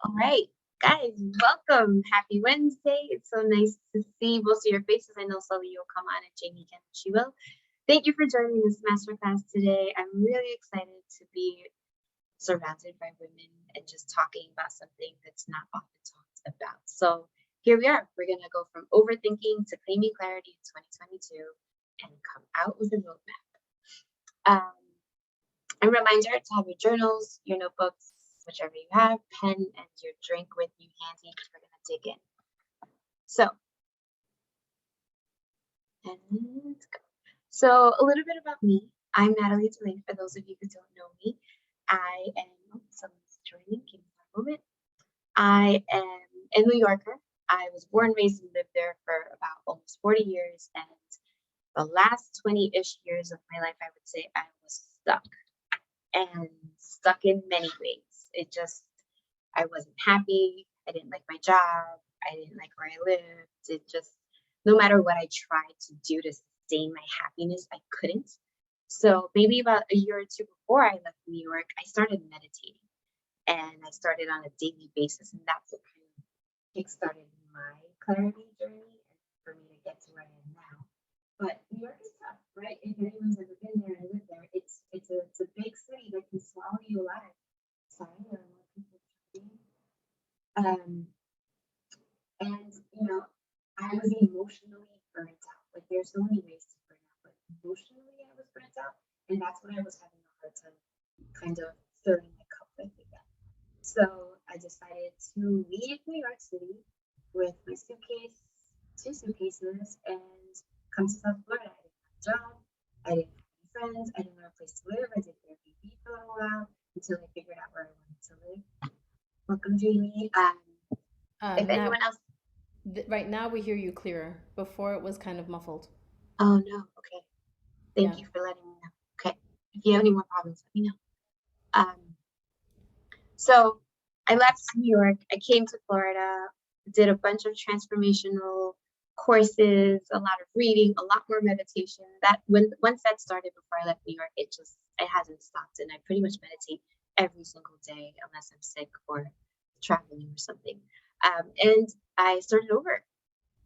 All right, guys, welcome. Happy Wednesday. It's so nice to see most of your faces. I know Sully will come on and Jamie can, she will. Thank you for joining this masterclass today. I'm really excited to be surrounded by women and just talking about something that's not often talked about. So here we are. We're going to go from overthinking to claiming clarity in 2022 and come out with a roadmap. A reminder to have your journals, your notebooks, whichever you have, pen, and your drink with you handy because we're going to dig in. So, and let's go. So, a little bit about me. I'm Natalie DeLay. For those of you who don't know me, I am, someone's joining, give me one moment. I am a New Yorker. I was born, raised, and lived there for about almost 40 years. And the last 20-ish years of my life, I would say I was stuck. And stuck in many ways. I wasn't happy. I didn't like my job. I didn't like where I lived. No matter what I tried to do to sustain my happiness, I couldn't. So maybe about a year or two before I left New York, I started meditating. And I started on a daily basis. And that's what kind of kickstarted my clarity journey and for me to get to where I am now. But New York is tough, right? If anyone's ever been there and lived there, it's a big city that can swallow you alive. Sorry, there are more people talking. And I was emotionally burnt out. Like there's so many ways to burn out, but emotionally I was burnt out, and that's what I was having a hard time kind of filling my cup with again. So I decided to leave New York City with my suitcase, 2 suitcases, and come to South Florida. I didn't have a job. I didn't have any friends. I didn't have a place to live. I did Airbnb for a little while until I figured out where I wanted to live. Welcome, Jamie. If Now, anyone else, right now we hear you clearer. Before it was kind of muffled. oh no, okay. Yeah. Thank you for letting me know. Okay, if you have any more problems, let me know. So I left New York. I came to Florida, did a bunch of transformational courses, a lot of reading, a lot more meditation. Once that started before I left New York, it hasn't stopped, and I pretty much meditate every single day unless I'm sick or traveling or something. And I started over,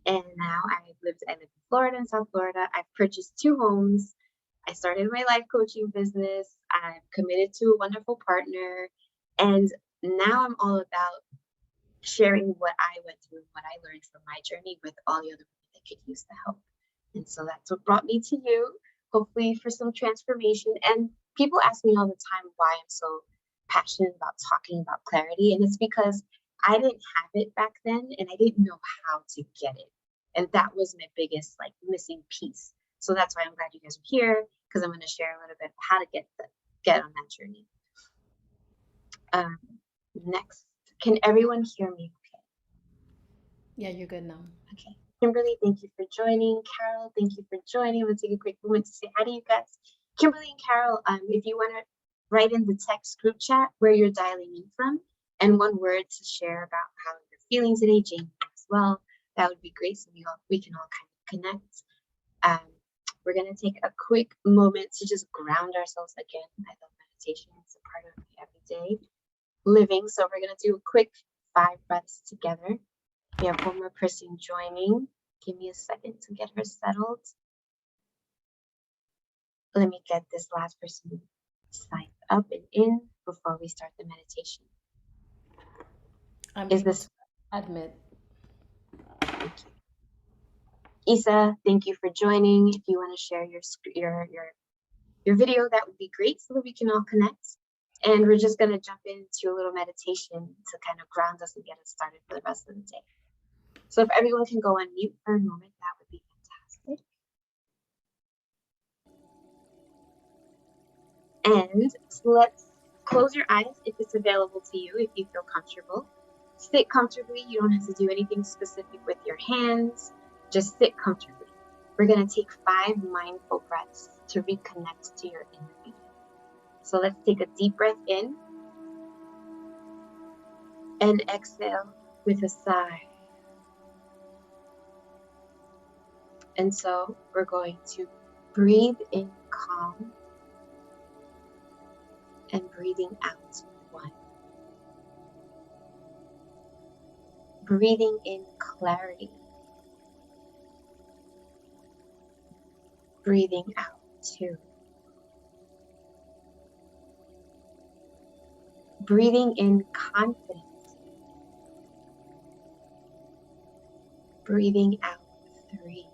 and now I live in Florida and South Florida. I've purchased 2 homes. I started my life coaching business. I've committed to a wonderful partner, and now I'm all about sharing what I went through, what I learned from my journey with all the other women that could use the help. And so that's what brought me to you, hopefully for some transformation. And people ask me all the time why I'm so passionate about talking about clarity. And it's because I didn't have it back then and I didn't know how to get it. And that was my biggest missing piece. So that's why I'm glad you guys are here, because I'm going to share a little bit how to get on that journey. Next, can everyone hear me okay? Yeah, you're good now. Okay. Kimberly, thank you for joining. Carol, thank you for joining. Let's take a quick moment to say hi to you guys. Kimberly and Carol, if you want to write in the text group chat where you're dialing in from and one word to share about how you're feeling today, Jamie as well, that would be great so we can all kind of connect. We're going to take a quick moment to just ground ourselves again. I love meditation. It's a part of my everyday living. So we're going to do a quick 5 breaths together. We have one more person joining. Give me a second to get her settled. Let me get this last person signed up and in before we start the meditation. I'm Is able this? to admit. Thank you. Isa, thank you for joining. If you want to share your video, that would be great so that we can all connect. And we're just going to jump into a little meditation to kind of ground us and get us started for the rest of the day. So if everyone can go on mute for a moment, that would be fantastic. And let's close your eyes if it's available to you, if you feel comfortable. Sit comfortably. You don't have to do anything specific with your hands. Just sit comfortably. We're going to take 5 mindful breaths to reconnect to your inner being. So let's take a deep breath in and exhale with a sigh. And so we're going to breathe in calm and breathing out 1. breathing in clarity, breathing out 2, breathing in confidence, breathing out 3,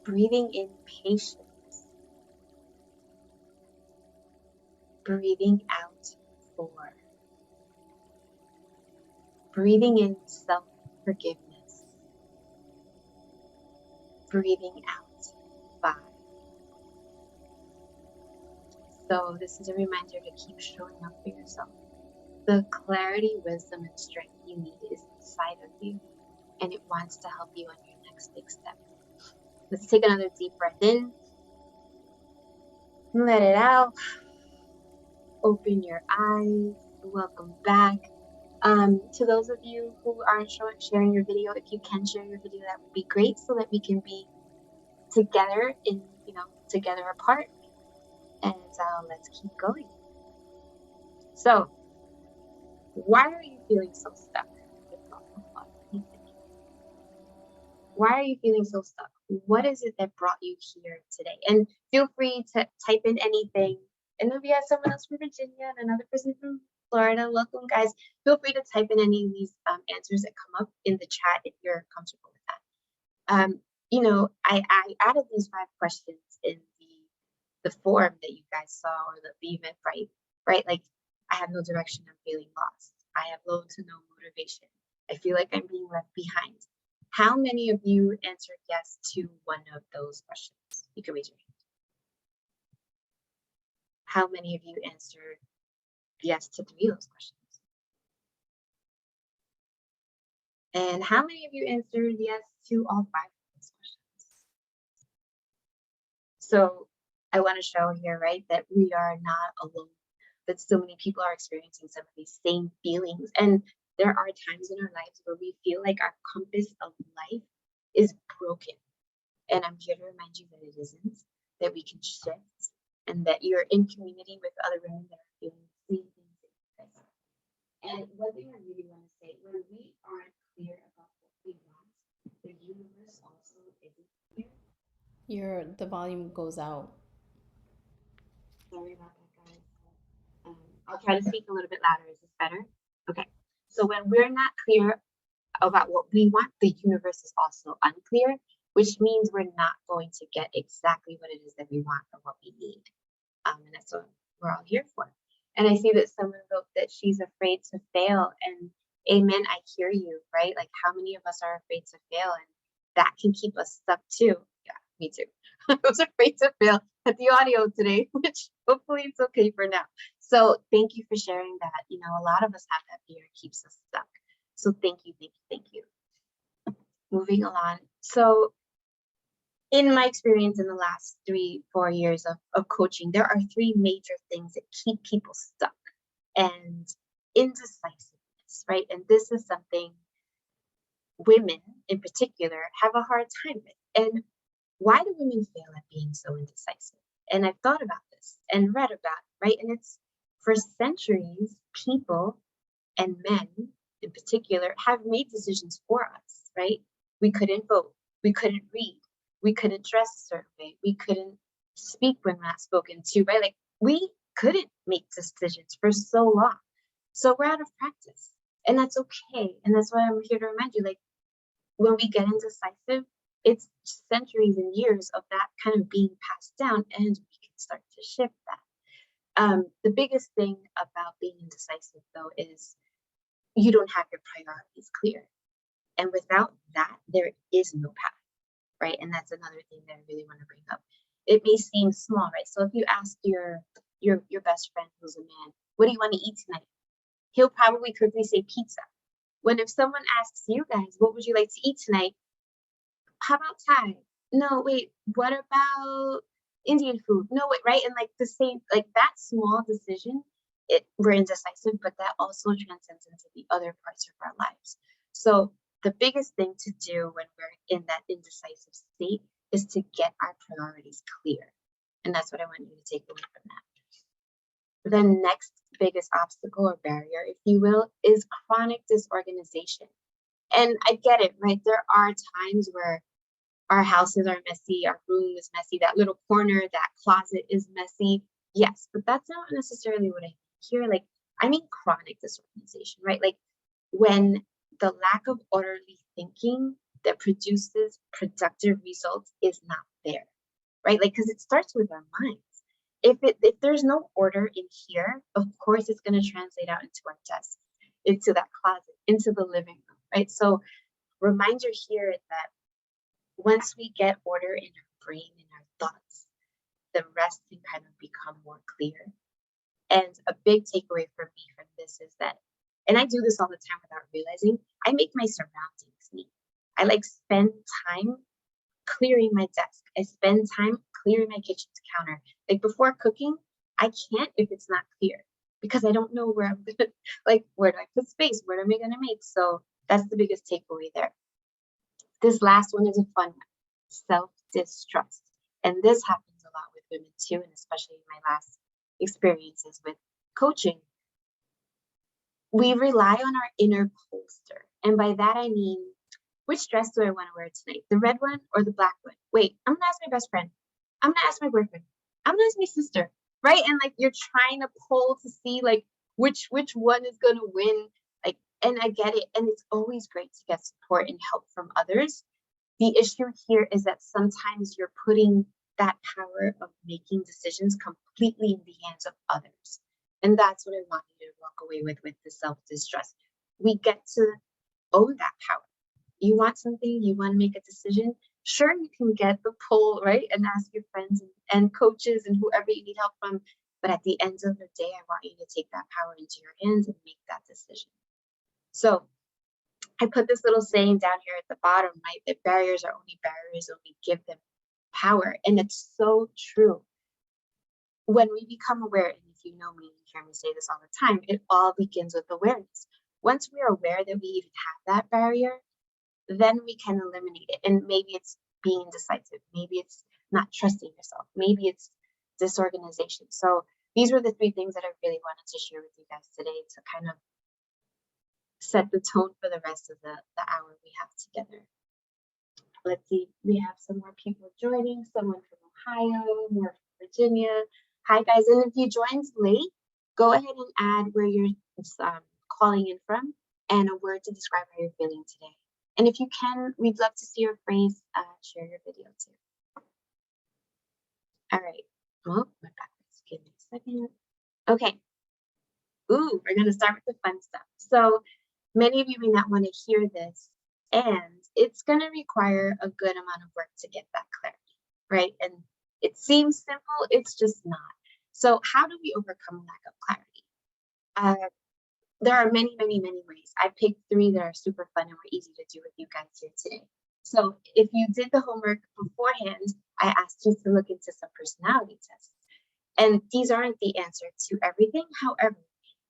breathing in patience, breathing out 4, breathing in self-forgiveness, breathing out 5. So this is a reminder to keep showing up for yourself. The clarity, wisdom, and strength you need is inside of you, and it wants to help you on your next big step. Let's take another deep breath in. Let it out. Open your eyes. Welcome back. To those of you who aren't sharing your video, if you can share your video, that would be great, so that we can be together together apart. And let's keep going. So, why are you feeling so stuck? Why are you feeling so stuck? What is it that brought you here today? And feel free to type in anything. And then we have someone else from Virginia and another person from Florida. Welcome, guys. Feel free to type in any of these answers that come up in the chat if you're comfortable with that. I added these 5 questions in the form that you guys saw, or the Eventbrite, right? Like, I have no direction, I'm feeling lost. I have low to no motivation. I feel like I'm being left behind. How many of you answered yes to one of those questions? You can raise your hand. How many of you answered yes to 3 of those questions? And how many of you answered yes to all 5 of those questions? So I want to show here, right, that we are not alone, that so many people are experiencing some of these same feelings. And there are times in our lives where we feel like our compass of life is broken. And I'm here to remind you that it isn't, that we can shift, and that you're in community with other women that are feeling the same things that you guys are. And one thing I really want to say, when we aren't clear about what we want, the universe also isn't clear. The volume goes out. Sorry about that, guys. I'll try to speak a little bit louder. Is this better? Okay. So when we're not clear about what we want, the universe is also unclear, which means we're not going to get exactly what it is that we want or what we need. And that's what we're all here for. And I see that someone wrote that she's afraid to fail. And amen, I hear you, right? Like, how many of us are afraid to fail? And that can keep us stuck too. Yeah, me too. I was afraid to fail at the audio today, which hopefully it's okay for now. So thank you for sharing that. A lot of us have that fear, it keeps us stuck. So thank you, thank you, thank you. Moving along. So in my experience in the last 3-4 years of coaching, there are 3 major things that keep people stuck. And indecisiveness, right? And this is something women in particular have a hard time with. And why do women fail at being so indecisive? And I've thought about this and read about it, right? And it's, for centuries, people and men in particular have made decisions for us, right? We couldn't vote, we couldn't read, we couldn't dress a certain way, we couldn't speak when not spoken to, right? Like, we couldn't make decisions for so long. So we're out of practice, and that's okay. And that's why I'm here to remind you, like, when we get indecisive, it's centuries and years of that kind of being passed down, and we can start to shift that. The biggest thing about being indecisive, though, is you don't have your priorities clear. And without that, there is no path, right? And that's another thing that I really want to bring up. It may seem small, right? So if you ask your best friend who's a man, what do you want to eat tonight? He'll probably quickly say pizza. When if someone asks you guys, what would you like to eat tonight? How about Thai? No, wait, what about Indian food? No, wait, right? And like the same, like that small decision, we're indecisive, but that also transcends into the other parts of our lives. So the biggest thing to do when we're in that indecisive state is to get our priorities clear. And that's what I want you to take away from that. The next biggest obstacle or barrier, if you will, is chronic disorganization. And I get it, right? There are times where our houses are messy, our room is messy, that little corner, that closet is messy. Yes, but that's not necessarily what I mean here. Like, I mean chronic disorganization, right? Like when the lack of orderly thinking that produces productive results is not there, right? Like, because it starts with our minds. If there's no order in here, of course it's going to translate out into our desk, into that closet, into the living room, right? So reminder here is that once we get order in our brain and our thoughts, the rest can kind of become more clear. And a big takeaway for me from this is that, and I do this all the time without realizing, I make my surroundings neat. I like spend time clearing my desk. I spend time clearing my kitchen counter. Like before cooking, I can't if it's not clear because I don't know where I'm gonna, like, where do I put space? What am I gonna make? So that's the biggest takeaway there. This last one is a fun one, self-distrust. And this happens a lot with women too, and especially in my last experiences with coaching. We rely on our inner pollster. And by that, I mean, which dress do I want to wear tonight? The red one or the black one? Wait, I'm going to ask my best friend. I'm going to ask my boyfriend. I'm going to ask my sister, right? And like, you're trying to poll to see like which one is going to win. Like, and I get it. And it's always great to get support and help from others. The issue here is that sometimes you're putting that power of making decisions completely in the hands of others. And that's what I want you to walk away with the self-distrust. We get to own that power. You want something, you want to make a decision. Sure, you can get the poll, right? And ask your friends and coaches and whoever you need help from. But at the end of the day, I want you to take that power into your hands and make that decision. So I put this little saying down here at the bottom, right? That barriers are only barriers when we give them power. And it's so true. When we become aware, and if you know me, you hear me say this all the time, it all begins with awareness. Once we're aware that we even have that barrier, then we can eliminate it. And maybe it's being indecisive. Maybe it's not trusting yourself. Maybe it's disorganization. So these were the 3 things that I really wanted to share with you guys today to kind of set the tone for the rest of the hour we have together. Let's see, we have some more people joining, someone from Ohio, more from Virginia. Hi guys, and if you joined late, go ahead and add where you're calling in from and a word to describe how you're feeling today. And if you can, we'd love to see your phrase, share your video too. All right, oh, my backwards, give me a second. Okay, ooh, we're gonna start with the fun stuff. So many of you may not want to hear this, and it's gonna require a good amount of work to get that clarity, right? And it seems simple, it's just not. So how do we overcome lack of clarity? There are many, many, many ways. I picked 3 that are super fun and were easy to do with you guys here today. So if you did the homework beforehand, I asked you to look into some personality tests. And these aren't the answer to everything. However,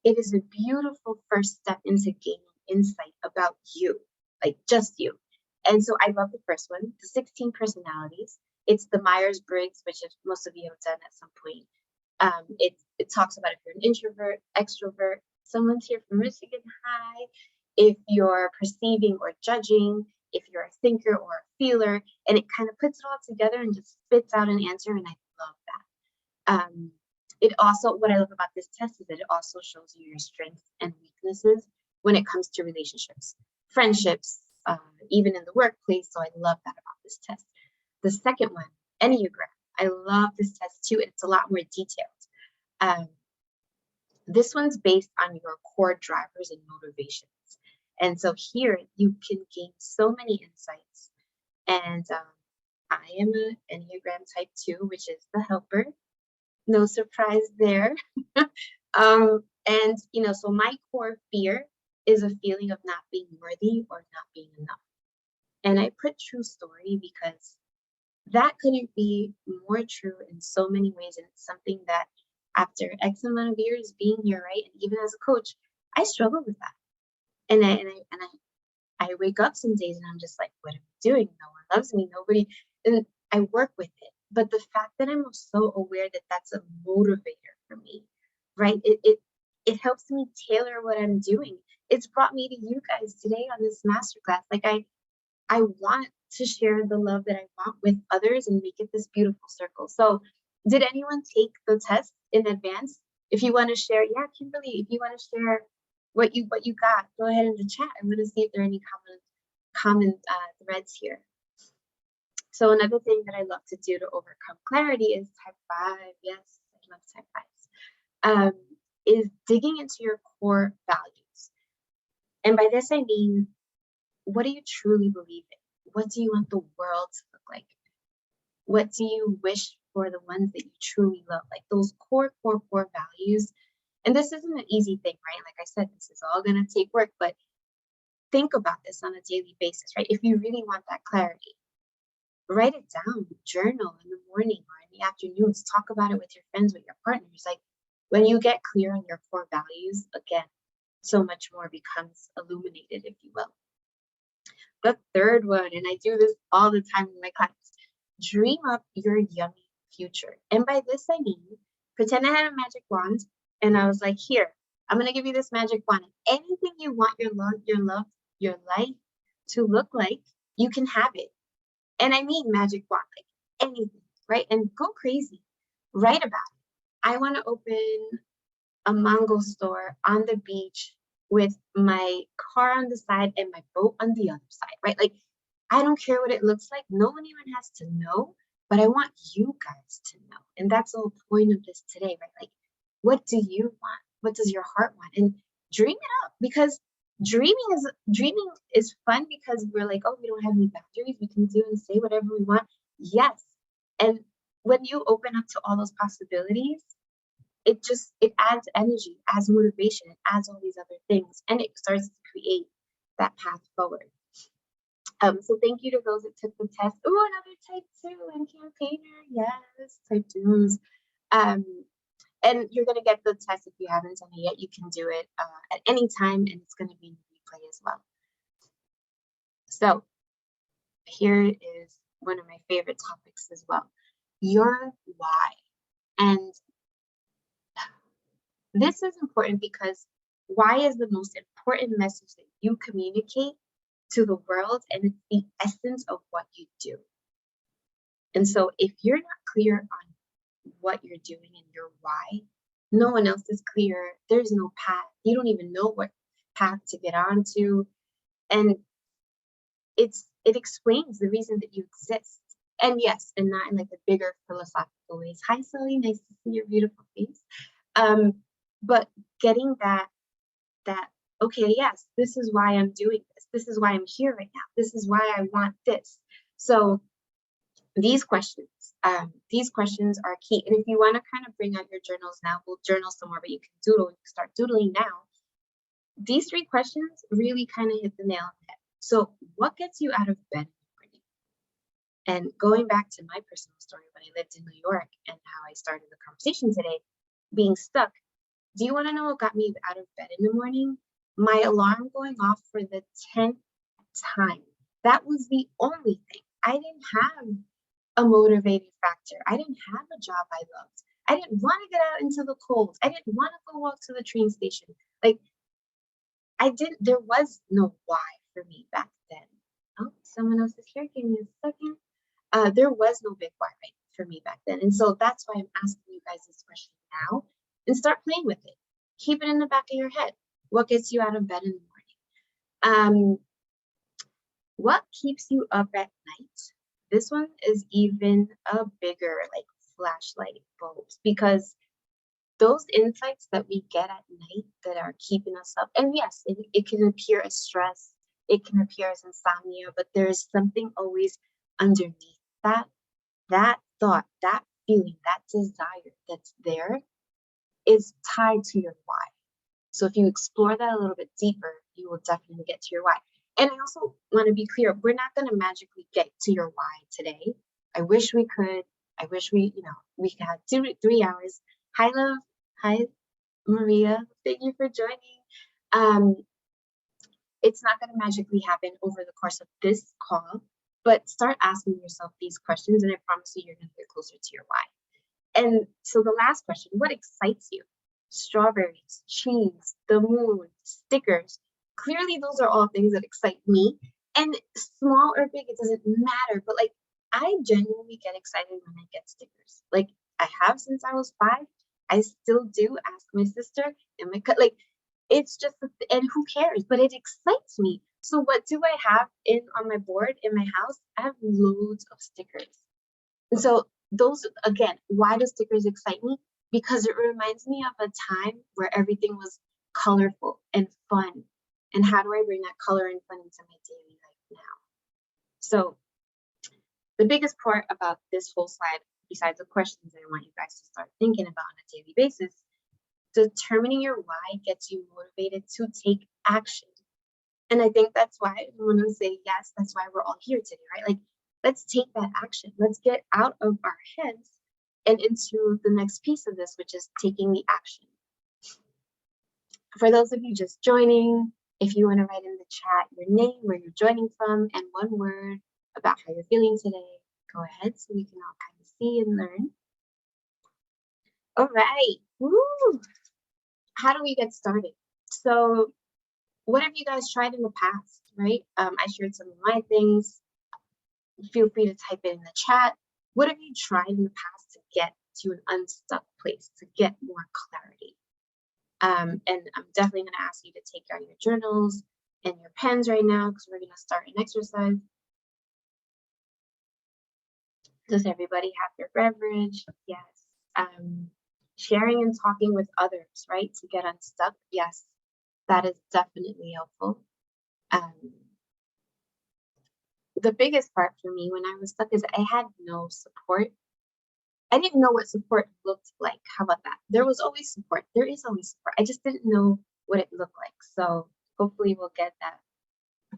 it is a beautiful first step into gaining insight about you, like just you. And so I love the first one, the 16 personalities. It's the Myers-Briggs, which most of you have done at some point. It talks about if you're an introvert, extrovert. Someone's here from Michigan, hi. If you're perceiving or judging, if you're a thinker or a feeler, and it kind of puts it all together and just spits out an answer, and I love that. It also, what I love about this test is that it also shows you your strengths and weaknesses when it comes to relationships, friendships, even in the workplace, so I love that about this test. The second one, Enneagram. I love this test too, and it's a lot more detailed. This one's based on your core drivers and motivations. And so here you can gain so many insights. And I am an Enneagram type 2, which is the helper. No surprise there. And, you know, so my core fear is a feeling of not being worthy or not being enough. And I put true story because that couldn't be more true in so many ways. And it's something that after X amount of years being here, right, and even as a coach, I struggle with that. And I wake up some days and I'm just like, what am I doing? No one loves me, nobody, and I work with it. But the fact that I'm so aware that that's a motivator for me, right? it helps me tailor what I'm doing. It's brought me to you guys today on this masterclass. Like I want to share the love that I want with others and make it this beautiful circle. So did anyone take the test in advance? If you want to share, yeah, Kimberly, if you want to share what you got, go ahead in the chat. I'm going to see if there are any common threads here. So another thing that I love to do to overcome clarity is type 5. Yes, I love type 5s. Is digging into your core values. And by this, I mean, what do you truly believe in? What do you want the world to look like? What do you wish for the ones that you truly love? Like those core values. And this isn't an easy thing, right? Like I said, this is all going to take work, but think about this on a daily basis, right? If you really want that clarity, write it down, journal in the morning or in the afternoons, talk about it with your friends, with your partners. Like when you get clear on your core values, again, so much more becomes illuminated, if you will. The third one, and I do this all the time in my class, dream up your yummy future. And by this, I mean, pretend I had a magic wand and I was like, here, I'm going to give you this magic wand. Anything you want your life to look like, you can have it. And I mean magic wand, like anything, right? And go crazy, write about it. I want to open a mango store on the beach with my car on the side and my boat on the other side, right? Like, I don't care what it looks like. No one even has to know, but I want you guys to know. And that's the whole point of this today, right? Like, what do you want? What does your heart want? And dream it up, because dreaming is fun, because we're like, oh, we don't have any boundaries. We can do and say whatever we want. Yes. And when you open up to all those possibilities, it adds energy, adds motivation, it adds all these other things, and it starts to create that path forward. So thank you to those that took the test. Oh, another type 2 and campaigner. Yes, type 2s. And you're going to get the test if you haven't done it yet. You can do it at any time, and it's going to be in replay as well. So here is one of my favorite topics as well, your why. And this is important because why is the most important message that you communicate to the world, and it's the essence of what you do. And so if you're not clear on what you're doing and your why, no one else is clear. There's no path. You don't even know what path to get onto. And it explains the reason that you exist. And yes, and not in like the bigger philosophical ways. Hi, Sully, nice to see your beautiful face. But getting that, okay, yes, this is why I'm doing this. This is why I'm here right now. This is why I want this. So these questions are key. And if you want to kind of bring out your journals now, we'll journal somewhere, but you can doodle, you can start doodling now. These 3 questions really kind of hit the nail on the head. So what gets you out of bed in the morning? And going back to my personal story when I lived in New York and how I started the conversation today, being stuck. Do you want to know what got me out of bed in the morning? My alarm going off for the 10th time. That was the only thing. I didn't have a motivating factor. I didn't have a job I loved. I didn't want to get out into the cold. I didn't want to go walk to the train station. Like, there was no why for me back then. Oh, someone else is here. Give me a second. There was no big why for me back then. And so that's why I'm asking you guys this question now, and start playing with it. Keep it in the back of your head. What gets you out of bed in the morning? What keeps you up at night? This one is even a bigger like flashlight bulbs, because those insights that we get at night that are keeping us up, and yes, it can appear as stress, it can appear as insomnia, but there is something always underneath that thought, that feeling, that desire that's there is tied to your why. So if you explore that a little bit deeper, you will definitely get to your why. And I also want to be clear, we're not going to magically get to your why today. I wish we could. I wish we could have 3 hours. Hi, love. Hi, Maria. Thank you for joining. It's not going to magically happen over the course of this call, but start asking yourself these questions, and I promise you, you're going to get closer to your why. And so the last question, what excites you? strawberries, cheese, the moon, stickers. Clearly, those are all things that excite me. And small or big, it doesn't matter. But like, I genuinely get excited when I get stickers. Like, I have since I was 5. I still do ask my sister and like, it's just, and who cares? But it excites me. So what do I have in on my board in my house? I have loads of stickers. And so those, again, why do stickers excite me? Because it reminds me of a time where everything was colorful and fun. And how do I bring that color and fun into my daily life now? So the biggest part about this whole slide, besides the questions that I want you guys to start thinking about on a daily basis, determining your why gets you motivated to take action. And I think that's why I want to say yes, that's why we're all here today, right? Like, let's take that action. Let's get out of our heads and into the next piece of this, which is taking the action. For those of you just joining, if you want to write in the chat your name, where you're joining from, and one word about how you're feeling today, go ahead so we can all kind of see and learn. All right. Woo. How do we get started? So what have you guys tried in the past, right? I shared some of my things. Feel free to type it in the chat. What have you tried in the past to get to an unstuck place, to get more clarity? And I'm definitely going to ask you to take out your journals and your pens right now because we're going to start an exercise. Does everybody have their beverage? Yes. Sharing and talking with others, right, to get unstuck. Yes, that is definitely helpful. The biggest part for me when I was stuck is I had no support. I didn't know what support looked like. How about that? There was always support. There is always support. I just didn't know what it looked like. So hopefully we'll get that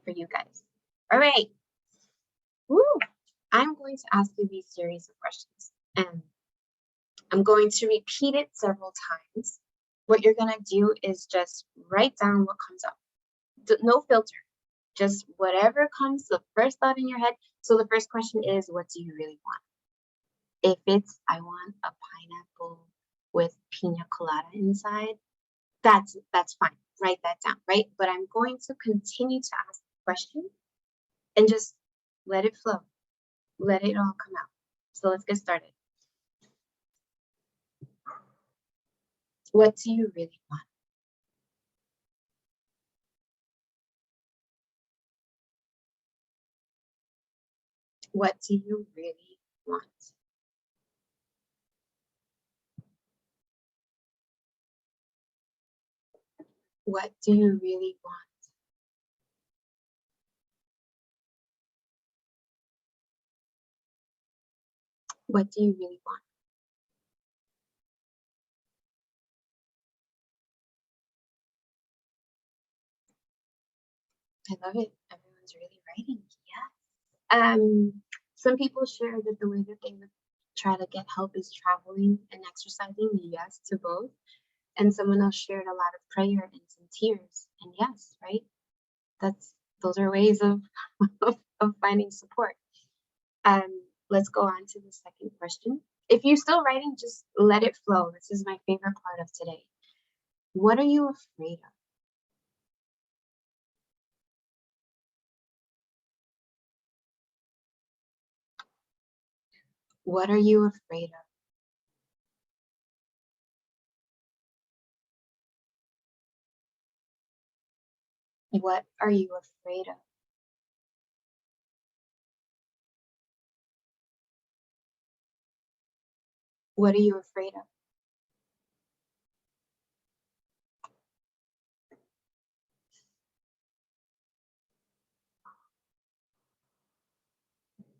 for you guys. All right. Woo. I'm going to ask you these series of questions, and I'm going to repeat it several times. What you're going to do is just write down what comes up. No filter. Just whatever comes, the first thought in your head. So the first question is, what do you really want? If it's, I want a pineapple with pina colada inside, that's fine. Write that down, right? But I'm going to continue to ask the question and just let it flow. Let it all come out. So let's get started. What do you really want? What do you really want? What do you really want? What do you really want? I love it. Everyone's really writing. Yeah. Some people share that the way that they would try to get help is traveling and exercising. Yes to both. And someone else shared a lot of prayer and some tears. And yes, right? Those are ways of of finding support. Let's go on to the second question. If you're still writing, just let it flow. This is my favorite part of today. What are you afraid of? What are you afraid of? What are you afraid of? What are you afraid of?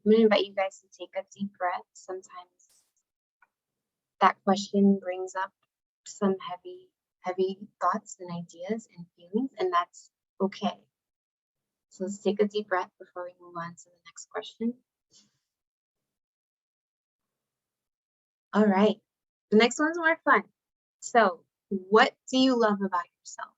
I'm gonna invite you guys to take a deep breath. Sometimes that question brings up some heavy thoughts and ideas and feelings, and that's okay. So let's take a deep breath before we move on to the next question. All right, the next one's more fun. So, what do you love about yourself?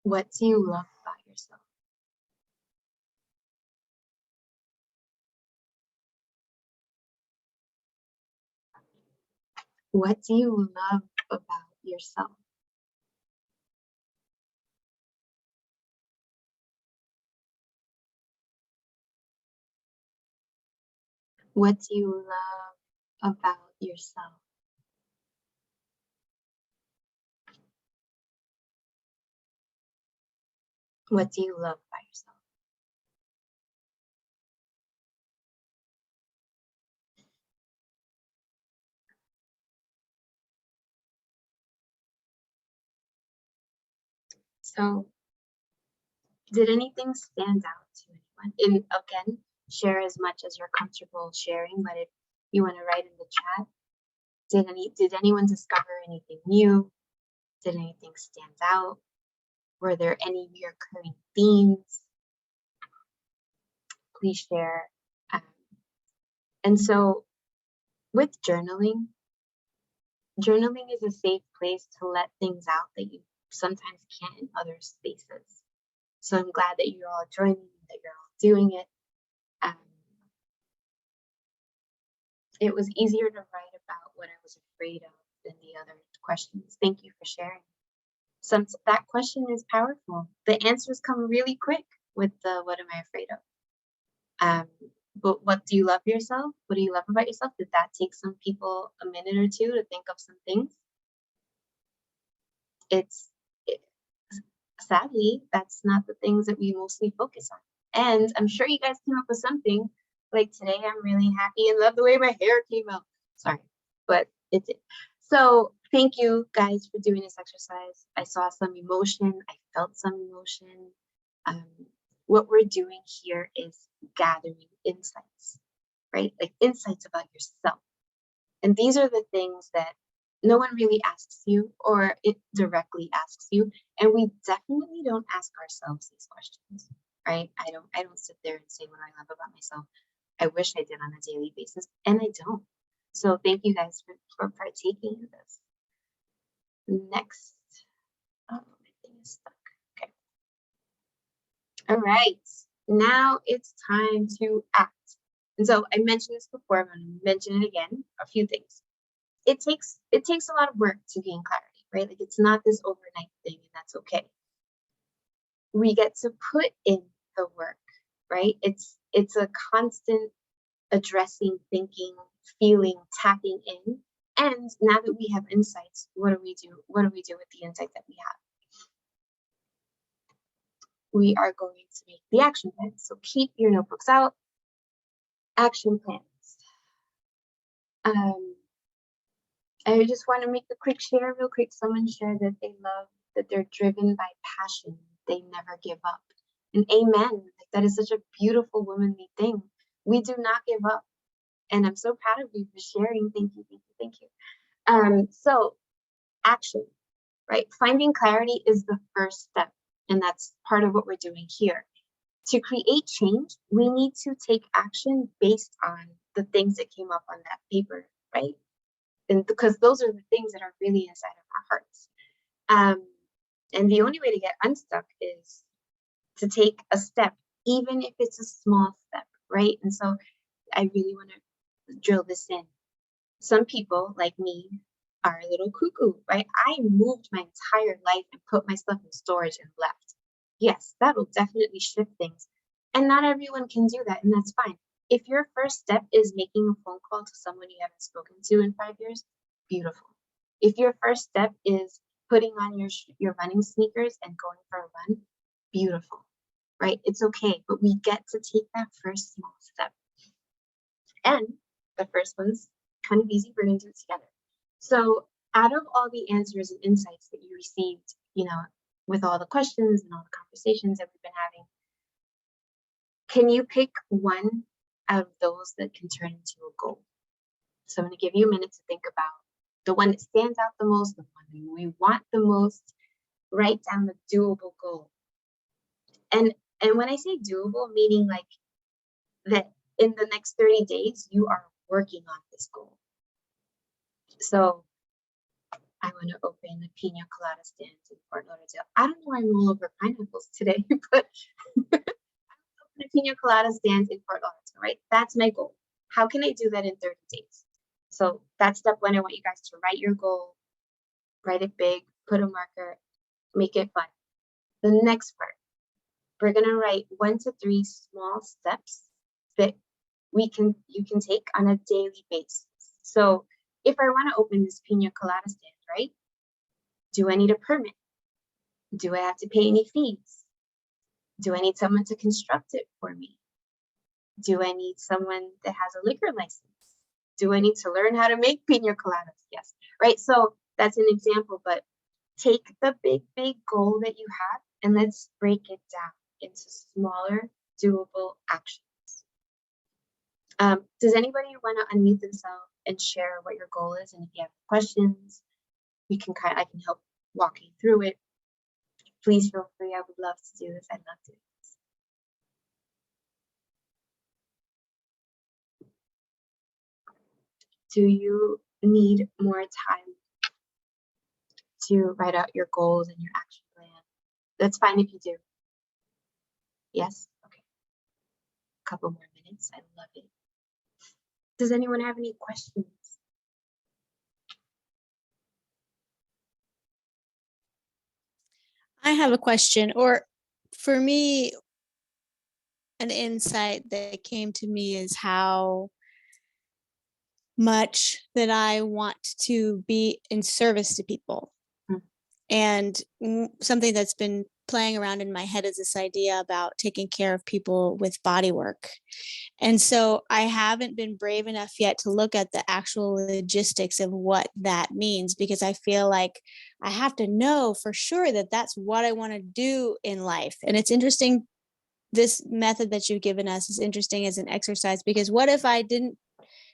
What do you love about yourself? What do you love about yourself? What do you love about yourself? What do you love about yourself? So, did anything stand out to anyone? And again, share as much as you're comfortable sharing, but if you want to write in the chat, did anyone discover anything new? Did anything stand out? Were there any recurring themes? Please share. And so with journaling is a safe place to let things out that you sometimes can't in other spaces. So I'm glad that you're all joining, that you're all doing it. It was easier to write about what I was afraid of than the other questions. Thank you for sharing. That question is powerful. The answers come really quick with the what am I afraid of? But what do you love yourself? What do you love about yourself? Did that take some people a minute or two to think of some things? Sadly, that's not the things that we mostly focus on. And I'm sure you guys came up with something like today. I'm really happy and love the way my hair came out. Sorry, but it did. So thank you guys for doing this exercise. I saw some emotion. I felt some emotion. What we're doing here is gathering insights, right? Like insights about yourself. And these are the things that no one really asks you, or it directly asks you. And we definitely don't ask ourselves these questions, right? I don't sit there and say what I love about myself. I wish I did on a daily basis, and I don't. So thank you guys for partaking in this. Next. Oh, my thing is stuck. Okay. All right. Now it's time to act. And so I mentioned this before, I'm going to mention it again, a few things. It takes a lot of work to gain clarity, right? Like it's not this overnight thing, and that's okay. We get to put in the work, right? It's a constant addressing, thinking, feeling, tapping in. And now that we have insights, what do we do? What do we do with the insight that we have? We are going to make the action plan. So keep your notebooks out. Action plans. I just want to make a quick share real quick. Someone shared that they love that they're driven by passion. They never give up. And amen. Like, that is such a beautiful womanly thing. We do not give up. And I'm so proud of you for sharing. Thank you, thank you, thank you. So action, right? Finding clarity is the first step. And that's part of what we're doing here. To create change, we need to take action based on the things that came up on that paper, right? And because those are the things that are really inside of our hearts. And the only way to get unstuck is to take a step, even if it's a small step, right? And so I really want to drill this in. Some people, like me, are a little cuckoo, right? I moved my entire life and put my stuff in storage and left. Yes, that'll definitely shift things. And not everyone can do that, and that's fine. If your first step is making a phone call to someone you haven't spoken to in 5 years, beautiful. If your first step is putting on your running sneakers and going for a run, beautiful, right? It's okay, but we get to take that first small step. And the first one's kind of easy. We're going to do it together. So out of all the answers and insights that you received, with all the questions and all the conversations that we've been having, can you pick one out of those that can turn into a goal? So I'm going to give you a minute to think about the one that stands out the most, the one that we want the most. Write down the doable goal. And when I say doable, meaning like that in the next 30 days, you are working on this goal. So I want to open a pina colada stand in Fort Lauderdale. I don't know why I'm all over pineapples today, but open a pina colada stand in Fort Lauderdale, right? That's my goal. How can I do that in 30 days? So that's step one. I want you guys to write your goal, write it big, put a marker, make it fun. The next part, we're gonna write 1 to 3 small steps that you can take on a daily basis. So if I want to open this pina colada stand, right? Do I need a permit? Do I have to pay any fees? Do I need someone to construct it for me? Do I need someone that has a liquor license? Do I need to learn how to make pina coladas? Yes, right? So that's an example, but take the big goal that you have and let's break it down into smaller, doable actions. Does anybody want to unmute themselves and share what your goal is? And if you have questions, I can help walk you through it. Please feel free. I would love to do this. I'd love to. Do you need more time to write out your goals and your action plan? That's fine if you do. Yes? Okay. A couple more minutes. I love it. Does anyone have any questions? I have a question, or for me, an insight that came to me is how much that I want to be in service to people. Mm. And something that's been playing around in my head is this idea about taking care of people with body work. And so I haven't been brave enough yet to look at the actual logistics of what that means, because I feel like I have to know for sure that that's what I want to do in life. And it's interesting, this method that you've given us is interesting as an exercise, because what if I didn't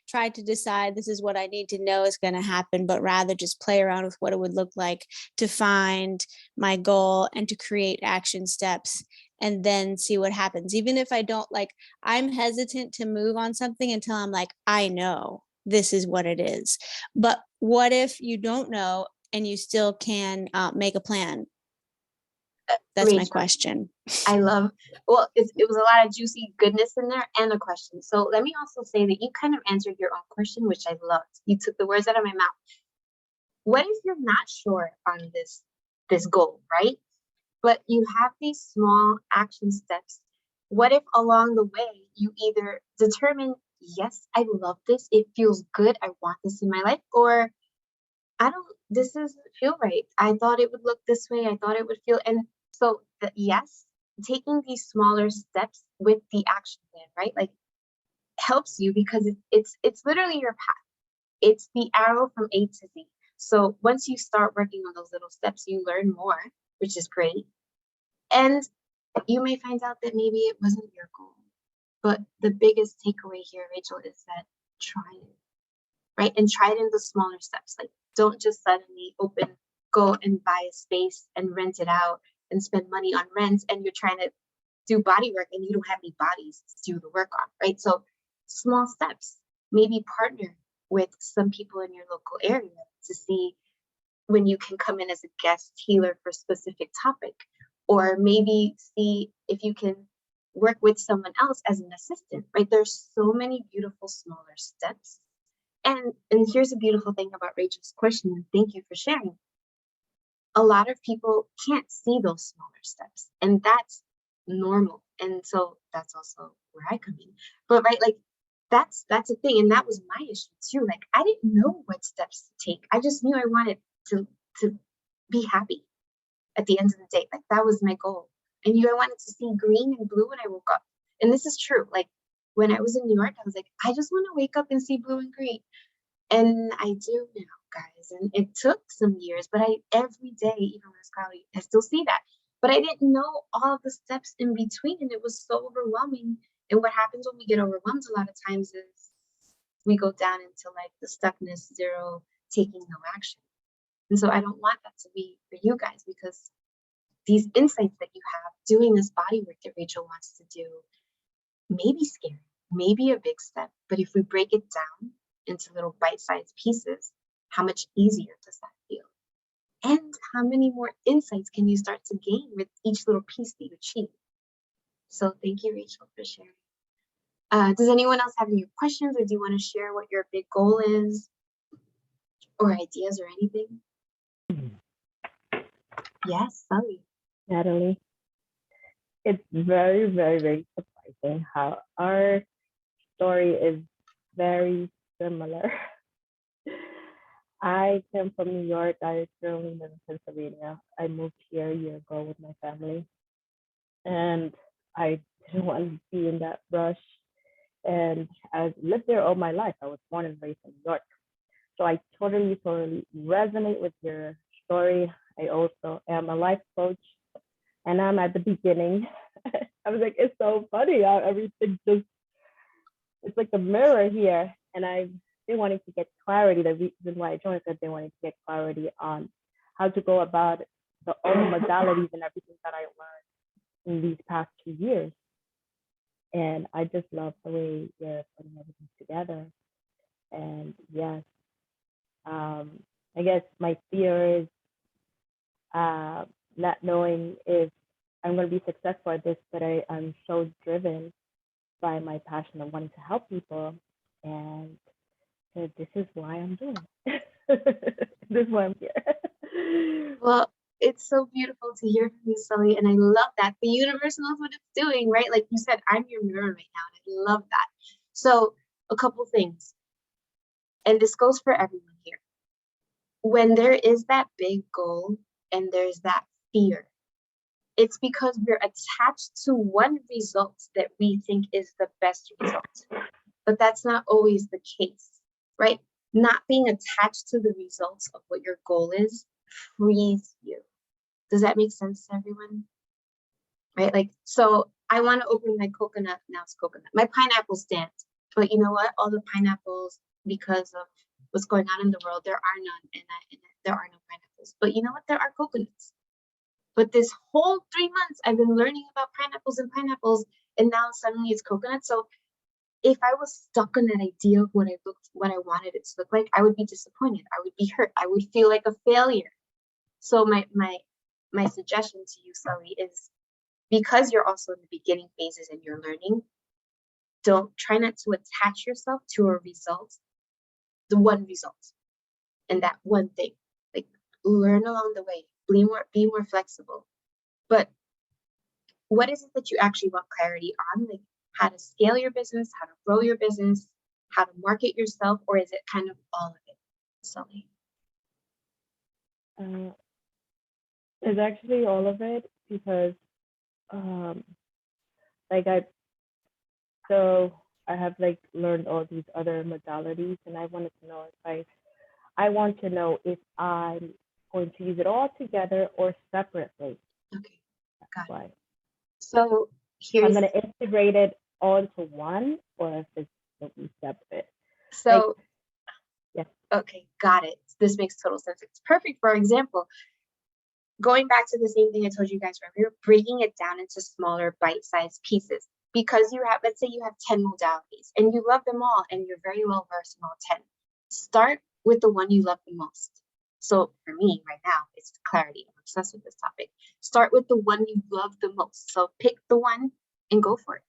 try to decide this is what I need to know is going to happen, but rather just play around with what it would look like to find my goal and to create action steps and then see what happens. Even if I don't like, I'm hesitant to move on something until I'm like, I know this is what it is. But what if you don't know and you still can make a plan? That's my Rachel, question. I love, well, it was a lot of juicy goodness in there and a question. So let me also say that you kind of answered your own question, which I loved. You took the words out of my mouth. What if you're not sure on this goal, right? But you have these small action steps. What if along the way you either determine, yes, I love this, it feels good, I want this in my life, or this doesn't feel right. I thought it would look this way, I thought it would feel, and so yes, taking these smaller steps with the action plan, right? Like helps you because it's literally your path. It's the arrow from A to Z. So once you start working on those little steps, you learn more, which is great. And you may find out that maybe it wasn't your goal. But the biggest takeaway here, Rachel, is that try it, right? And try it in the smaller steps. Like don't just suddenly go and buy a space and rent it out and spend money on rent, and you're trying to do body work and you don't have any bodies to do the work on, right? So small steps, maybe partner with some people in your local area to see when you can come in as a guest healer for a specific topic, or maybe see if you can work with someone else as an assistant, right? There's so many beautiful smaller steps. And here's a beautiful thing about Rachel's question, and thank you for sharing. A lot of people can't see those smaller steps, and that's normal. And so that's also where I come in. But right, like that's a thing, and that was my issue too. Like I didn't know what steps to take. I just knew I wanted to be happy at the end of the day. Like that was my goal. I knew I wanted to see green and blue when I woke up. And this is true. Like when I was in New York, I was like, I just want to wake up and see blue and green. And I do now, guys. And it took some years, but every day, even when I was college, I still see that. But I didn't know all of the steps in between, and it was so overwhelming. And what happens when we get overwhelmed a lot of times is we go down into like the stuckness, zero, taking no action. And so I don't want that to be for you guys, because these insights that you have doing this body work that Rachel wants to do may be scary, maybe a big step, but if we break it down into little bite-sized pieces, how much easier does that feel? And how many more insights can you start to gain with each little piece that you achieve? So thank you, Rachel, for sharing. Does anyone else have any questions, or do you want to share what your big goal is, or ideas, or anything? Yes, Sully. Natalie, it's very, very, very surprising how our story is very similar. I came from New York. I currently live in Pennsylvania. I moved here a year ago with my family, and I didn't want to be in that rush. And I've lived there all my life. I was born and raised in New York. So I totally, totally resonate with your story. I also am a life coach, and I'm at the beginning. I was like, it's so funny how everything just, it's like a mirror here. And I've been wanting to get clarity. The reason why I joined is I've been wanting to get clarity on how to go about the own modalities and everything that I learned in these past 2 years. And I just love the way you're putting everything together. And yes, I guess my fear is not knowing if I'm going to be successful at this, but I'm so driven by my passion of wanting to help people. And so this is why I'm doing it. This is why I'm here. Well, it's so beautiful to hear from you, Sully, and I love that. The universe knows what it's doing, right? Like you said, I'm your mirror right now, and I love that. So a couple things, and this goes for everyone here. When there is that big goal and there's that fear, it's because we're attached to one result that we think is the best result. But that's not always the case, right? Not being attached to the results of what your goal is frees you. Does that make sense to everyone? Right? Like, so I want to open my coconut, now it's coconut, my pineapple stand. But you know what? All the pineapples, because of what's going on in the world, there are none, and there are no pineapples. But you know what? There are coconuts. But this whole 3 months, I've been learning about pineapples, and now suddenly it's coconut. So if I was stuck on that idea of what I wanted it to look like, I would be disappointed. I would be hurt. I would feel like a failure. So my suggestion to you, Sully, is because you're also in the beginning phases and you're learning, try not to attach yourself to a result, the one result, and that one thing. Like, learn along the way, be more flexible. But what is it that you actually want clarity on? Like, how to scale your business, how to grow your business, how to market yourself, or is it kind of all of it, Sully? It's actually all of it because like I have like learned all these other modalities, and I wanted to know if I want to know if I'm going to use it all together or separately. Okay, got it. Why? So I'm here's going to integrate it all into one, or if it's going to be separate. so Yeah. okay, got it. This makes total sense. It's perfect. For example, going back to the same thing I told you guys earlier, breaking it down into smaller bite-sized pieces. Because you have, let's say you have 10 modalities and you love them all and you're very well versed in all 10. Start with the one you love the most. So for me right now, it's clarity. I'm obsessed with this topic. Start with the one you love the most. So pick the one and go for it.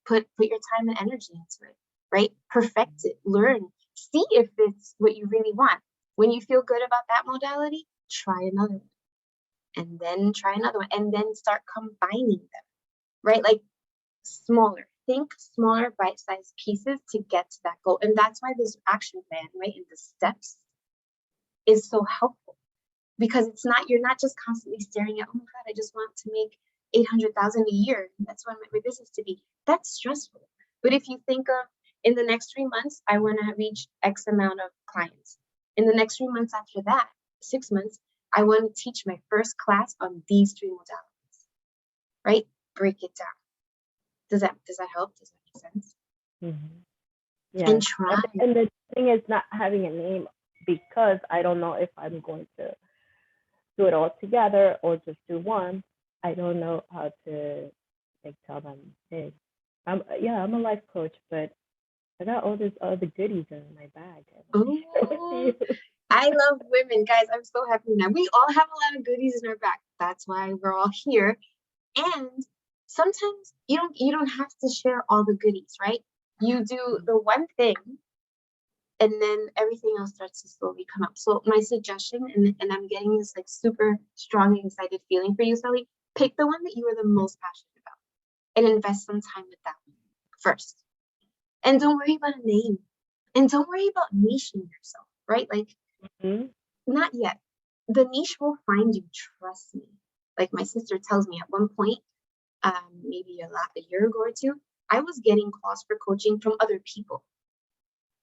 Put your time and energy into it, right? Perfect it, learn, see if it's what you really want. When you feel good about that modality, try another one. And then try another one. And then start combining them, right? Like, think smaller bite-sized pieces to get to that goal. And that's why this action plan, right, and the steps is so helpful, because you're not just constantly staring at, oh my God, I just want to make 800,000 a year. That's what I want my business to be. That's stressful. But if you think of, in the next 3 months, I want to reach X amount of clients. In the next 3 months after that, 6 months, I want to teach my first class on these 3 modalities, right? Break it down. Does that help? Does that make sense? Mm-hmm. Yeah. And try. And the thing is not having a name, because I don't know if I'm going to do it all together or just do one. I don't know how to like tell them, hey, I'm a life coach, but I got all these other goodies in my bag. Ooh, I love women, guys. I'm so happy now. We all have a lot of goodies in our back. That's why we're all here. And sometimes you don't have to share all the goodies, right? You do the one thing and then everything else starts to slowly come up. So my suggestion, and I'm getting this like super strong and excited feeling for you, Sally, pick the one that you are the most passionate about and invest some time with that one first. And don't worry about a name. And don't worry about niching yourself, right? Like, Mhm. not yet. The niche will find you, trust me. Like my sister tells me at one point, maybe a year ago or two, I was getting calls for coaching from other people.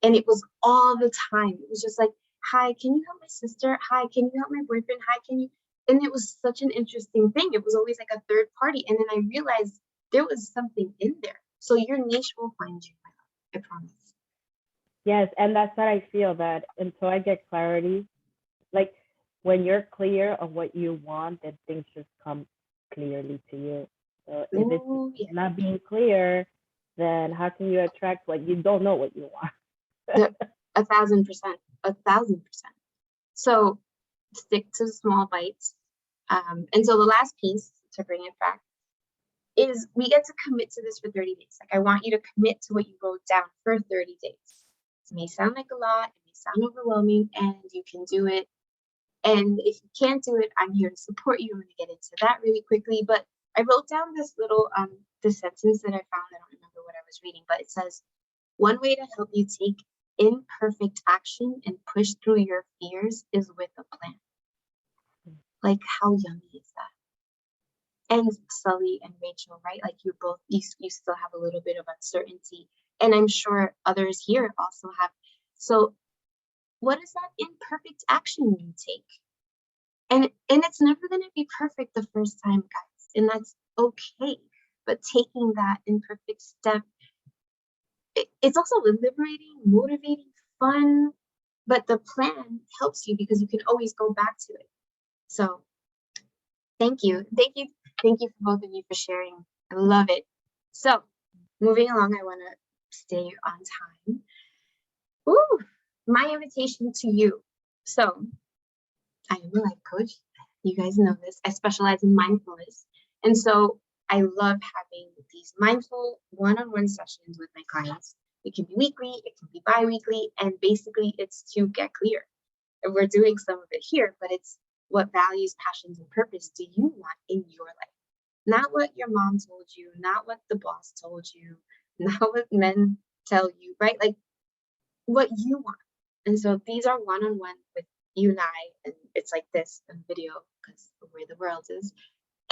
And it was all the time. It was just like, hi, can you help my sister? Hi, can you help my boyfriend? Hi, can you? And it was such an interesting thing. It was always like a third party. And then I realized there was something in there. So your niche will find you, my love. I promise. Yes, and that's what I feel, that until I get clarity, like when you're clear of what you want, then things just come clearly to you. So if it's Ooh, yeah. not being clear, then how can you attract what you don't know what you want? 1,000%. 1,000%. So stick to the small bites. And so the last piece to bring it back is we get to commit to this for 30 days. Like I want you to commit to what you wrote down for 30 days. It may sound like a lot, it may sound overwhelming, and you can do it. And if you can't do it, I'm here to support you. I'm gonna get into that really quickly. But I wrote down this little this sentence that I found. I don't remember what I was reading, but it says, one way to help you take imperfect action and push through your fears is with a plan. Like how yummy is that? And Sully and Rachel, right? Like you still have a little bit of uncertainty. And I'm sure others here also have. So what is that imperfect action you take? And it's never gonna be perfect the first time, guys. And that's okay. But taking that imperfect step, it's also liberating, motivating, fun. But the plan helps you because you can always go back to it. So thank you. Thank you for both of you for sharing. I love it. So moving along, I want to stay on time. Ooh, my invitation to you. So I am a life coach. You guys know this. I specialize in mindfulness. And so I love having these mindful one-on-one sessions with my clients. It can be weekly, it can be bi-weekly, and basically it's to get clear. And we're doing some of it here, but it's what values, passions, and purpose do you want in your life? Not what your mom told you, not what the boss told you, not what men tell you, right? Like what you want. And so these are one-on-one with you and I, and it's like this on video because of where the world is.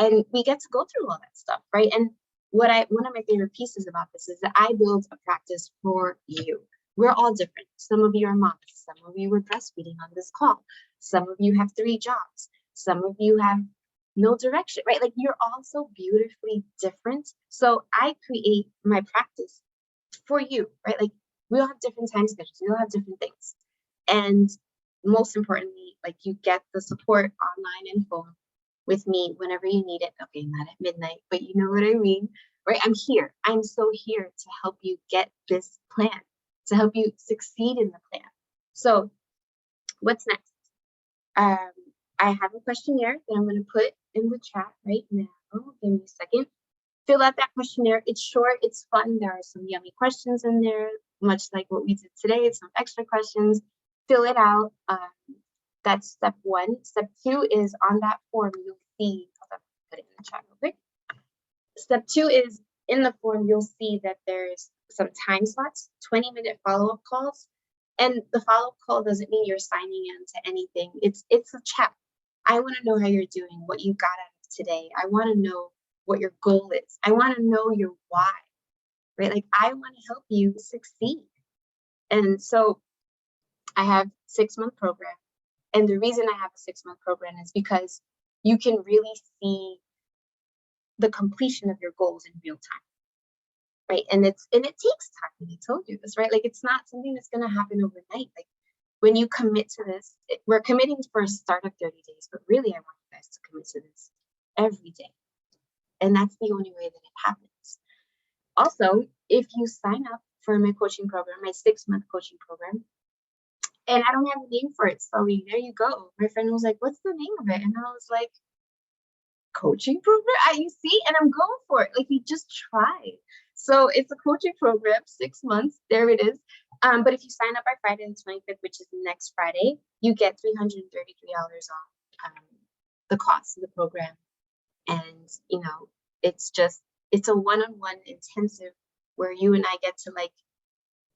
And we get to go through all that stuff, right? And one of my favorite pieces about this is that I build a practice for you. We're all different. Some of you are moms, some of you are breastfeeding on this call, some of you have 3 jobs, some of you have no direction, right? Like you're all so beautifully different. So I create my practice for you, right? Like we all have different time schedules, we all have different things. And most importantly, like you get the support online and phone with me whenever you need it. Okay, not at midnight, but you know what I mean, right? I'm here. I'm so here to help you get this plan, to help you succeed in the plan. So what's next? I have a questionnaire that I'm going to put in the chat right now. Give me a second. Fill out that questionnaire. It's short, it's fun. There are some yummy questions in there, much like what we did today, some extra questions. Fill it out. That's step 1. Step 2 is on that form, you'll see, I'll put it in the chat real quick. Step 2 is in the form, you'll see that there's some time slots, 20-minute follow-up calls. And the follow-up call doesn't mean you're signing into anything. It's a chat. I want to know how you're doing, what you got out of today. I want to know what your goal is. I want to know your why, right? Like I want to help you succeed. And so I have 6-month program. And the reason I have a 6-month program is because you can really see the completion of your goals in real time, right? And it takes time. I told you this, right? Like it's not something that's going to happen overnight. Like when you commit to this, we're committing for a start of 30 days, but really I want you guys to commit to this every day. And that's the only way that it happens. Also, if you sign up for my coaching program, my 6-month coaching program, And I don't have a name for it. So there you go. My friend was like, what's the name of it? And I was like, coaching program. You see, and I'm going for it. Like, you just try. So it's a coaching program, 6 months. There it is. But if you sign up by Friday the 25th, which is next Friday, you get $333 off the cost of the program. And it's a one-on-one intensive where you and I get to like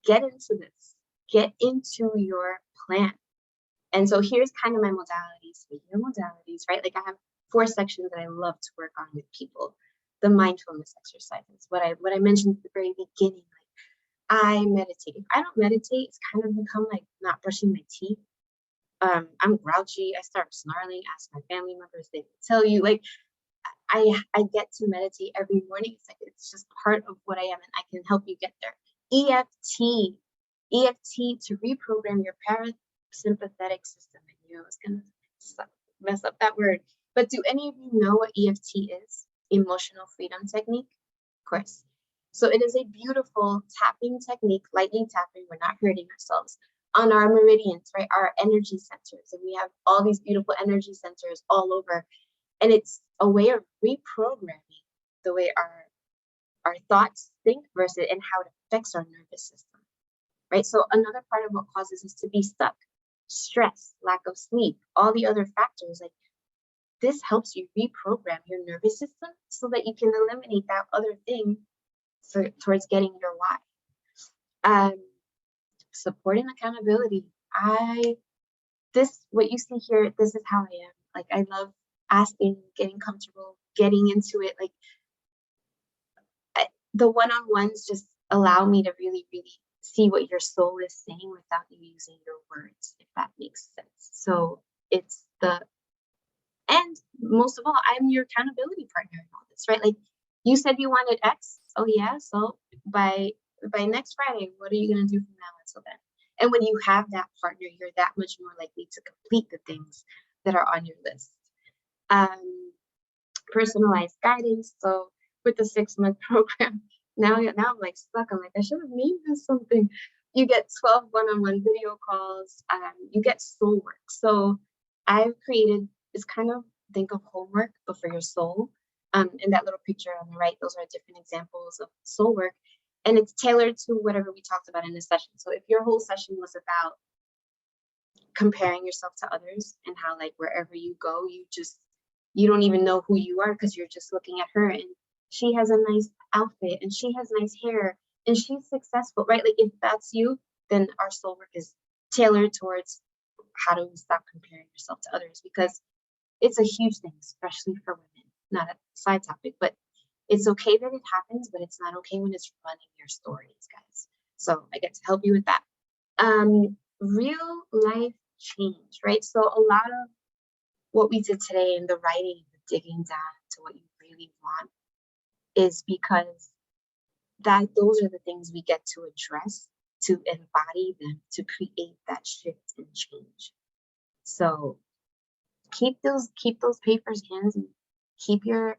get into this, get into your plan. And so here's kind of my modalities. Speaking of modalities, right? Like, I have 4 sections that I love to work on with people. The mindfulness exercises, what I mentioned at the very beginning. Like, I meditate. If I don't meditate, it's kind of become like not brushing my teeth. I'm grouchy. I start snarling. Ask my family members; they will tell you. Like, I get to meditate every morning. It's like it's just part of what I am, and I can help you get there. EFT to reprogram your parasympathetic system. I knew I was gonna mess up that word. But do any of you know what EFT is? Emotional freedom technique? Of course. So it is a beautiful tapping technique, lightly tapping. We're not hurting ourselves on our meridians, right? Our energy centers. And we have all these beautiful energy centers all over. And it's a way of reprogramming the way our thoughts think versus and how it affects our nervous system, right? So another part of what causes us to be stuck, stress, lack of sleep, all the other factors, like, this helps you reprogram your nervous system so that you can eliminate that other thing towards getting your why. Support and accountability. What you see here, this is how I am. Like, I love asking, getting comfortable, getting into it. Like, the one-on-ones just allow me to really, really see what your soul is saying without you using your words, if that makes sense. So and most of all, I'm your accountability partner in all this, right? Like, you said you wanted X. Oh yeah. So by next Friday, what are you gonna do from now until then? And when you have that partner, you're that much more likely to complete the things that are on your list. Personalized guidance. So with the 6-month program, now I'm like stuck. I'm like, I should have named this something. You get 12 one-on-one video calls. You get soul work. So I've created this kind of, think of homework, but for your soul. In that little picture on the right, those are different examples of soul work. And it's tailored to whatever we talked about in this session. So if your whole session was about comparing yourself to others and how, like, wherever you go, you don't even know who you are because you're just looking at her and she has a nice outfit and she has nice hair and she's successful, right? Like, if that's you, then our soul work is tailored towards how to stop comparing yourself to others, because it's a huge thing, especially for women. Not a side topic, but it's okay that it happens, but it's not okay when it's running your stories, guys. So I get to help you with that. Real life change, right? So a lot of what we did today in the writing, the digging down to what you really want, is because those are the things we get to address, to embody them, to create that shift and change. So keep those papers handy, keep your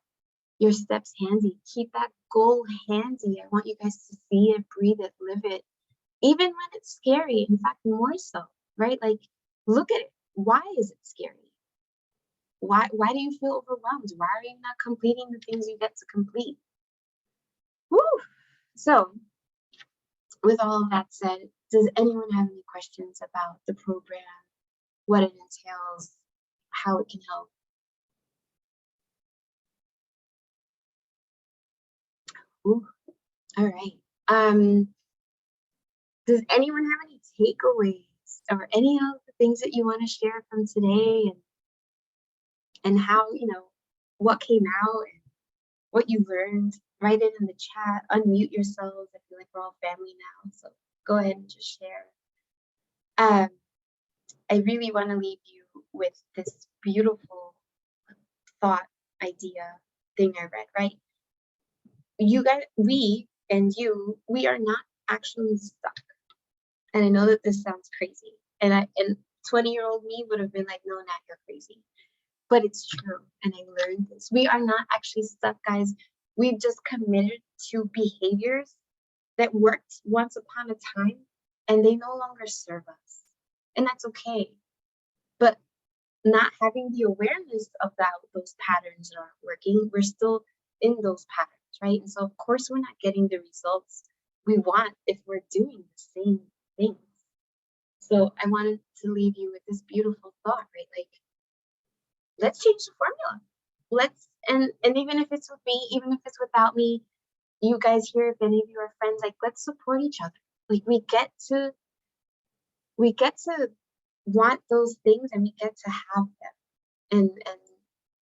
steps handy, keep that goal handy. I want you guys to see it, breathe it, live it, even when it's scary. In fact, more so, right? Like, look at it. Why is it scary? Why do you feel overwhelmed? Why are you not completing the things you get to complete? Woo! So with all of that said, does anyone have any questions about the program, what it entails, how it can help? Ooh, all right. Does anyone have any takeaways or any of the things that you want to share from today, and how, what came out and what you learned? Write it in the chat, unmute yourselves. I feel like we're all family now, so go ahead and just share. I really want to leave you with this beautiful thought, idea, thing I read, right? You guys, we are not actually stuck. And I know that this sounds crazy. And 20-year-old me would have been like, no, Nat, you're crazy. But it's true. And I learned this. We are not actually stuck, guys. We've just committed to behaviors that worked once upon a time, and they no longer serve us. and that's okay. But not having the awareness about those patterns that aren't working, we're still in those patterns, right? And so of course we're not getting the results we want if we're doing the same things. So I wanted to leave you with this beautiful thought, right? Like, let's change the formula. Let's, and even if it's with me, even if it's without me, you guys here, if any of you are friends, like, let's support each other. Like, we get to want those things, and we get to have them. And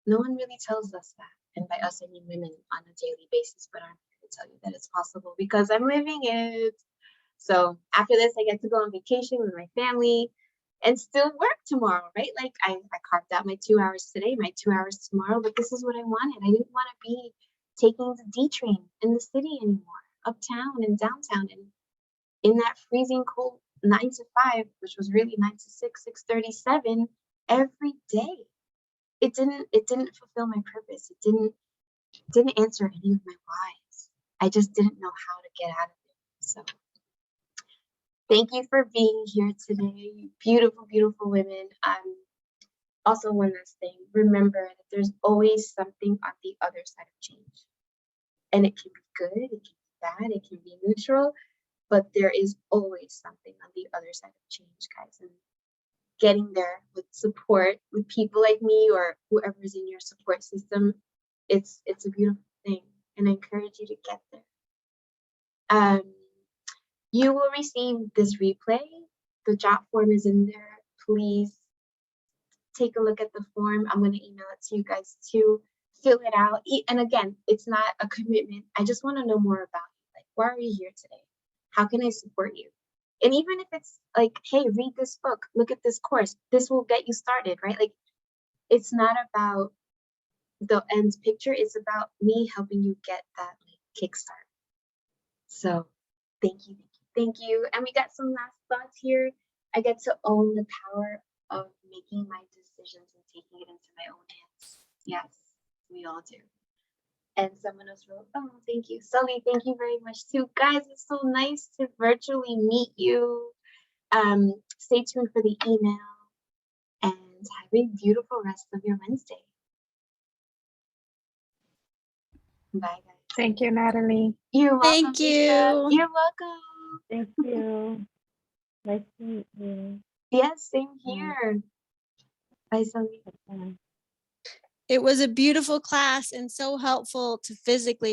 no one really tells us that. And by us, I mean women on a daily basis, but I'm here to tell you that it's possible because I'm living it. So after this, I get to go on vacation with my family and still work tomorrow, right? Like I carved out my 2 hours today, my 2 hours tomorrow, but this is what I wanted. I didn't want to be taking the D train in the city anymore, uptown and downtown, and in that freezing cold 9 to 5, which was really 9 to 6, 6:37 every day. It didn't fulfill my purpose. It didn't answer any of my whys. I just didn't know how to get out of it. So thank you for being here today, beautiful, beautiful women. Also, one last thing, remember that there's always something on the other side of change. And it can be good, it can be bad, it can be neutral, but there is always something on the other side of change, guys. And getting there with support, with people like me or whoever's in your support system, it's a beautiful thing. And I encourage you to get there. You will receive this replay. The jot form is in there. Please take a look at the form. I'm going to email it to you guys too. Fill it out. And again, it's not a commitment. I just want to know more about you. Like, why are you here today? How can I support you? And even if it's like, hey, read this book, look at this course, this will get you started, right? Like, it's not about the end picture. It's about me helping you get that like kickstart. So thank you, thank you. And we got some last thoughts here. I get to own the power of making my decisions and taking it into my own hands. Yes, we all do. And someone else wrote, oh, thank you. Sully, thank you very much too. Guys, it's so nice to virtually meet you. Stay tuned for the email and have a beautiful rest of your Wednesday. Bye, guys. Thank you, Natalie. You're welcome. Thank Lisa. you. You're welcome. Thank you. Nice to meet you. Yes, same here. Bye, Sully. Bye. It was a beautiful class and so helpful to physically